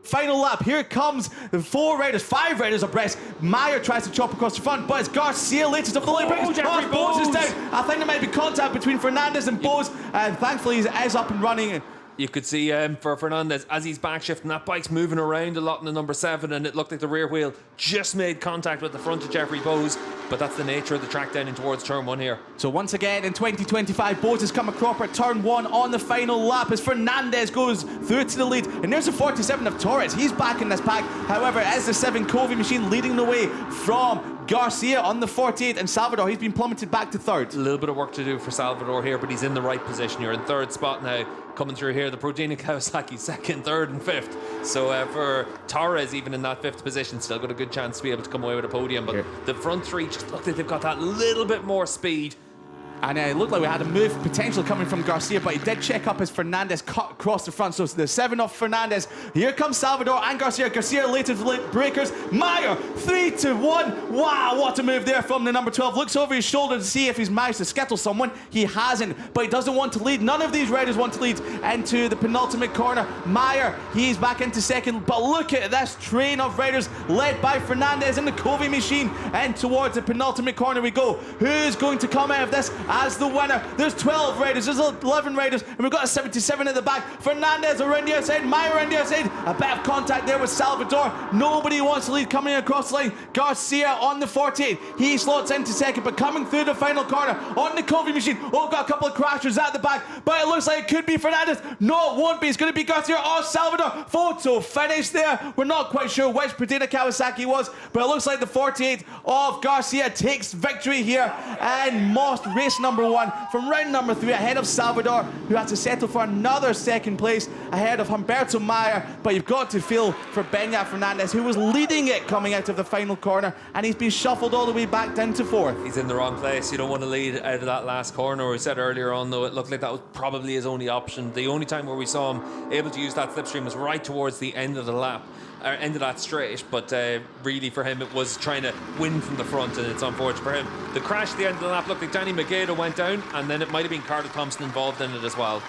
Final lap, here comes the 5 riders abreast. Meyer tries to chop across the front, but it's Garcia latest of the late breakers. Jeffrey Bose is Bose. down. I think there might be contact between Fernandez and Bose, and thankfully he is up and running. You could see for Fernandez, as he's backshifting, that bike's moving around a lot in the number 7, and it looked like the rear wheel just made contact with the front of Jeffrey Bose, but that's the nature of the track down in towards turn 1 here. So once again in 2025, Bose has come across at turn 1 on the final lap as Fernandez goes through to the lead, and there's the 47 of Torres. He's back in this pack. However, as the 7 Covey machine leading the way from Garcia on the 48, and Salvador, he's been plummeted back to 3rd. A little bit of work to do for Salvador here, but he's in the right position. You're in 3rd spot now. Coming through here, the Progenic Kawasaki 2nd, 3rd and 5th. So for Torres, even in that 5th position, still got a good chance to be able to come away with a podium. But the front 3 just look like they've got that little bit more speed. And it looked like we had a move potential coming from Garcia, but he did check up as Fernandez cut across the front. So the 7 of Fernandez. Here comes Salvador and Garcia. Garcia later breakers. Meyer 3-1. Wow, what a move there from the number 12. Looks over his shoulder to see if he's managed to skittle someone. He hasn't, but he doesn't want to lead. None of these riders want to lead into the penultimate corner. Meyer, he's back into 2nd, but look at this train of riders led by Fernandez in the Covey machine, and towards the penultimate corner we go. Who's going to come out of this as the winner? There's 12 riders, there's 11 riders, and we've got a 77 at the back. Fernandez around the outside, Meyer around the outside. A bit of contact there with Salvador. Nobody wants to lead coming across the line. Garcia on the 48. He slots into 2nd, but coming through the final corner on the Covey machine. Oh, got a couple of crashers at the back, but it looks like it could be Fernandez. No, it won't be. It's going to be Garcia. Oh, Salvador. Photo finish there. We're not quite sure which Progenic Kawasaki was, but it looks like the 48 of Garcia takes victory here and must race number 1 from round number 3 ahead of Salvador, who has to settle for another 2nd place ahead of Humberto Meyer. But you've got to feel for Beñat Fernandez, who was leading it coming out of the final corner, and he's been shuffled all the way back down to 4th. He's in the wrong place. You don't want to lead out of that last corner. We said earlier on, though, it looked like that was probably his only option. The only time where we saw him able to use that slipstream was right towards the end of the lap, or end of that straight, but really for him it was trying to win from the front, and it's unfortunate for him. The crash at the end of the lap looked like Danny Magedo went down, and then it might have been Carter Thompson involved in it as well.